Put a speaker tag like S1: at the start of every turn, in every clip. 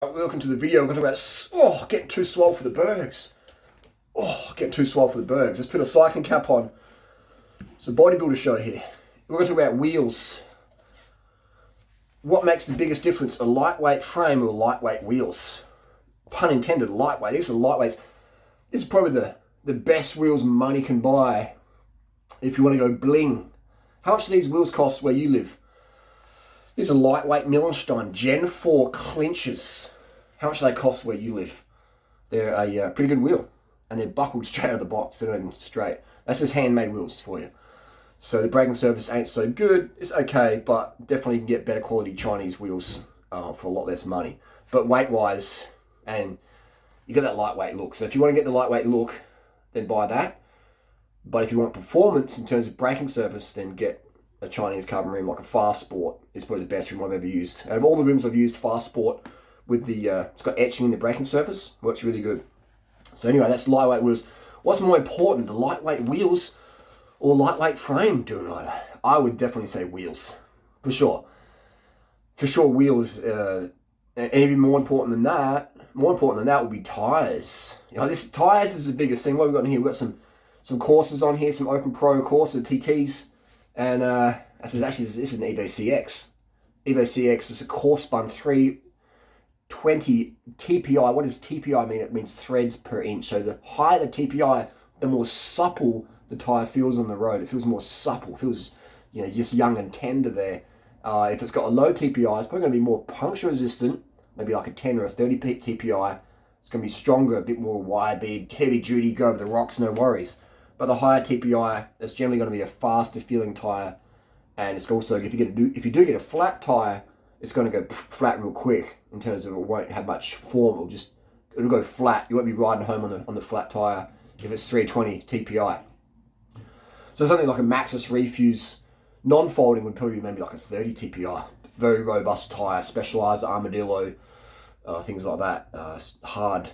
S1: Welcome to the video. We're going to talk about getting too swole for the bergs. Getting too swole for the bergs. Let's put a cycling cap on. It's a bodybuilder show here. We're going to talk about wheels. What makes the biggest difference? A lightweight frame or lightweight wheels? Pun intended, lightweight. These are lightweights. This is probably the best wheels money can buy if you want to go bling. How much do these wheels cost where you live? These are lightweight Millenstein Gen 4 clinchers. How much do they cost where you live? They're a pretty good wheel. And they're buckled straight out of the box. They're not even straight. That's just handmade wheels for you. So the braking surface ain't so good. It's okay, but definitely you can get better quality Chinese wheels for a lot less money. But weight-wise, and you get that lightweight look. So if you want to get the lightweight look, then buy that. But if you want performance in terms of braking surface, then get a Chinese carbon rim like a Fast Sport is probably the best rim I've ever used. Out of all the rims I've used, Fast Sport with the it's got etching in the braking surface, works really good. So anyway, that's lightweight wheels. What's more important, the lightweight wheels or lightweight frame, Durianrider? I would definitely say wheels, for sure. For sure, wheels. And even more important than that would be tires. You know, this tires is the biggest thing. What have we got in here? We've got some courses on here, some Open Pro courses, TTs. And this is an Evo CX. Evo CX is a course spun 320 TPI. What does TPI mean? It means threads per inch. So the higher the TPI, the more supple the tire feels on the road. It feels more supple. It feels, just young and tender there. If it's got a low TPI, it's probably going to be more puncture resistant. Maybe like a 10 or a 30 TPI. It's going to be stronger, a bit more wide bed, heavy duty, go over the rocks, no worries. But the higher TPI, it's generally going to be a faster feeling tire, and it's also if you do get a flat tire, it's going to go flat real quick in terms of it won't have much form. It'll go flat. You won't be riding home on the flat tire if it's 320 TPI. So something like a Maxxis Refuse non-folding would probably be maybe like a 30 TPI. Very robust tire, Specialized, Armadillo, things like that. Hard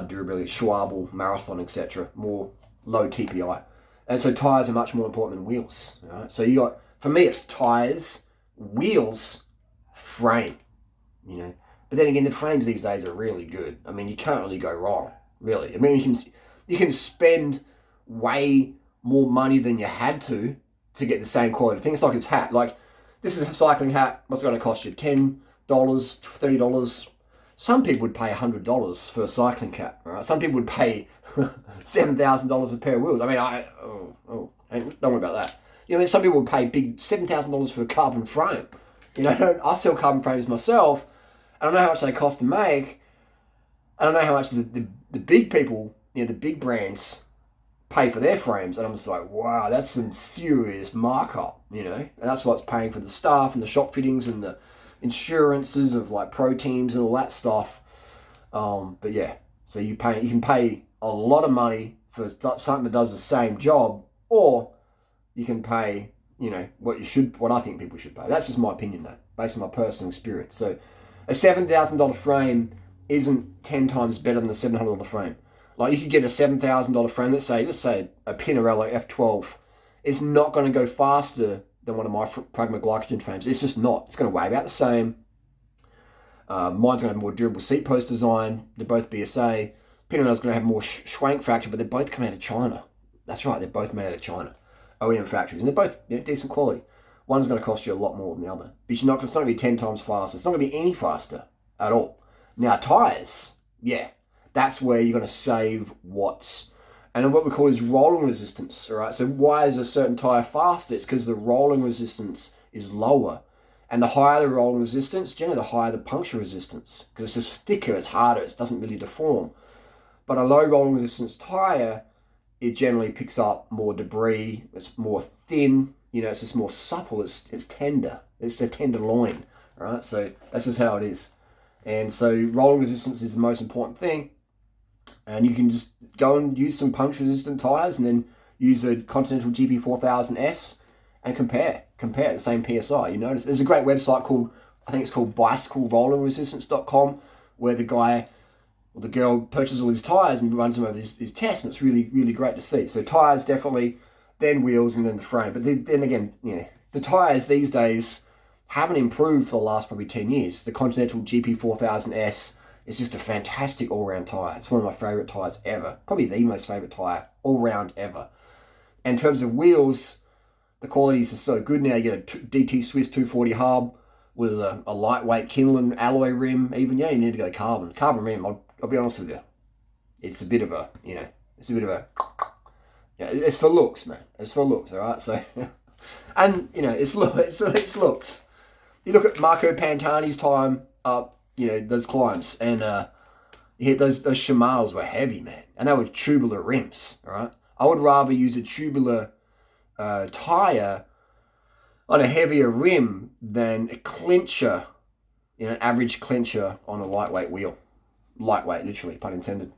S1: durability, Schwabel, Marathon, etc. More low TPI. And so tires are much more important than wheels. Right? So for me, it's tires, wheels, frame. But then again, the frames these days are really good. I mean, you can't really go wrong, really. I mean, you can spend way more money than you had to get the same quality thing. It's like its hat. Like, this is a cycling hat. What's it going to cost you? $10, $30? Some people would pay $100 for a cycling cap. Right? Some people would pay $7,000 a pair of wheels. I mean, don't worry about that. Some people would pay big $7,000 for a carbon frame. I sell carbon frames myself. I don't know how much they cost to make. I don't know how much the big people, the big brands, pay for their frames. And I'm just like, wow, that's some serious markup, And that's what's paying for the staff and the shop fittings and the insurances of like pro teams and all that stuff. But yeah, so you can pay a lot of money for something that does the same job, or you can pay, what I think people should pay. That's just my opinion though, based on my personal experience. So a $7,000 frame isn't 10 times better than the $700 frame. Like, you could get a $7,000 frame, let's say a Pinarello F12. It's not going to go faster than one of my Pragma glycogen frames. It's just not. It's going to weigh about the same. Mine's going to have more durable seat post design. They're both BSA. Pinarello's going to have more schwank factor, but they're both coming out of China. That's right, they're both made out of China. OEM factories. And they're both decent quality. One's going to cost you a lot more than the other. But it's not going to be 10 times faster. It's not going to be any faster at all. Now, tires, yeah, that's where you're going to save watts. And what we call is rolling resistance, all right? So why is a certain tire faster? It's because the rolling resistance is lower. And the higher the rolling resistance, generally the higher the puncture resistance, because it's just thicker, it's harder, it doesn't really deform. But a low rolling resistance tire, it generally picks up more debris, it's more thin, it's just more supple, it's tender, it's a tenderloin, all right? So that's just how it is. And so rolling resistance is the most important thing. And you can just go and use some puncture resistant tires and then use a Continental GP4000S and compare the same PSI. You notice there's a great website called bicyclerollerresistance.com, where the guy or the girl purchases all these tires and runs them over these tests, and it's really, really great to see. So tires definitely, then wheels, and then the frame. But then again, the tires these days haven't improved for the last probably 10 years. The Continental GP4000S It's just a fantastic all-round tyre. It's one of my favourite tyres ever. Probably the most favourite tyre all-round ever. And in terms of wheels, the qualities are so good now. You get a DT Swiss 240 hub with a lightweight Kinlan alloy rim. Even, yeah, you need to go carbon. Carbon rim, I'll be honest with you. It's a bit of a, it's for looks, man. It's for looks, all right? So, and, it's looks. You look at Marco Pantani's time up, those climbs, and you hit those Shimals were heavy, man. And they were tubular rims, all right? I would rather use a tubular tyre on a heavier rim than a clincher, average clincher on a lightweight wheel. Lightweight, literally, pun intended.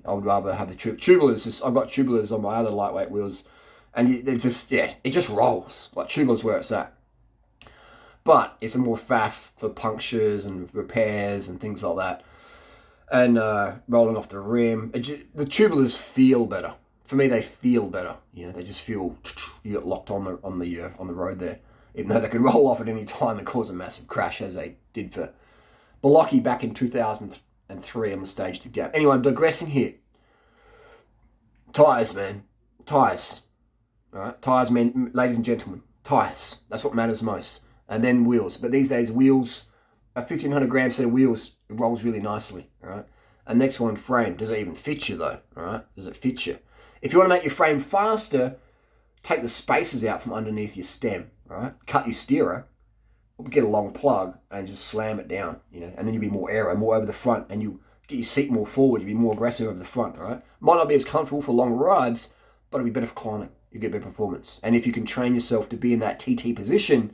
S1: I would rather have the tubulars. I've got tubulars on my other lightweight wheels, and it just rolls. Like, tubulars where it's at. But it's a more faff for punctures and repairs and things like that. And rolling off the rim. The tubulars feel better. For me, they feel better. They just feel, you get locked on the road there. Even though they can roll off at any time and cause a massive crash, as they did for Bolocki back in 2003 on the stage to Gap. Anyway, I'm digressing here. Tyres, man. Tyres. All right? Tyres, men, ladies and gentlemen. Tyres. That's what matters most. And then wheels. But these days, wheels, a 1,500 gram set of wheels, it rolls really nicely. All right? And next one, frame. Does it even fit you, though? All right? Does it fit you? If you want to make your frame faster, take the spacers out from underneath your stem, right? Cut your steerer, get a long plug, and just slam it down, and then you'll be more aero, more over the front, and you get your seat more forward, you'll be more aggressive over the front, all right? Might not be as comfortable for long rides, but it'll be better for climbing. You get better performance. And if you can train yourself to be in that TT position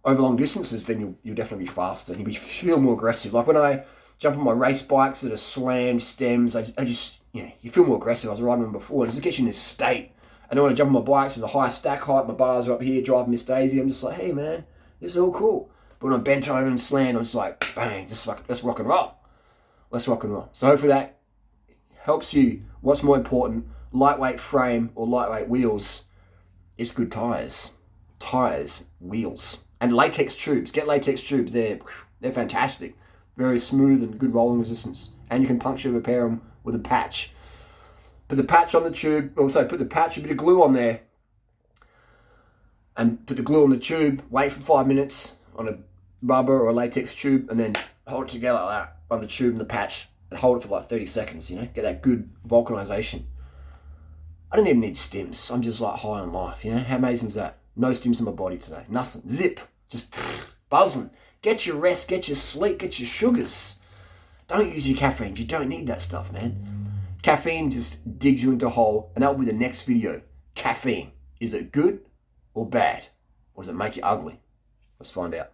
S1: over long distances, then you'll definitely be faster, and you'll feel more aggressive. Like when I jump on my race bikes that are slammed stems, I just you feel more aggressive. I was riding them before, and it just gets you in this state. And then when I jump on my bikes with a high stack height, my bars are up here, driving Miss Daisy, I'm just like, hey man, this is all cool. But when I'm bent over and slammed, I'm just like, bang, just like, let's rock and roll. Let's rock and roll. So hopefully that helps you. What's more important, lightweight frame or lightweight wheels? It's good tyres. Tyres, wheels. And latex tubes. Get latex tubes. They're fantastic. Very smooth and good rolling resistance. And you can puncture repair them with a patch. Put the patch on the tube, also put the patch, a bit of glue on there, and put the glue on the tube, wait for 5 minutes on a rubber or a latex tube, and then hold it together like that on the tube and the patch, and hold it for like 30 seconds, get that good vulcanization. I don't even need stims. I'm just like high on life, How amazing is that? No stims in my body today. Nothing. Zip. Just buzzing. Get your rest, get your sleep, get your sugars. Don't use your caffeine. You don't need that stuff, man. Caffeine just digs you into a hole, and that will be the next video. Caffeine. Is it good or bad? Or does it make you ugly? Let's find out.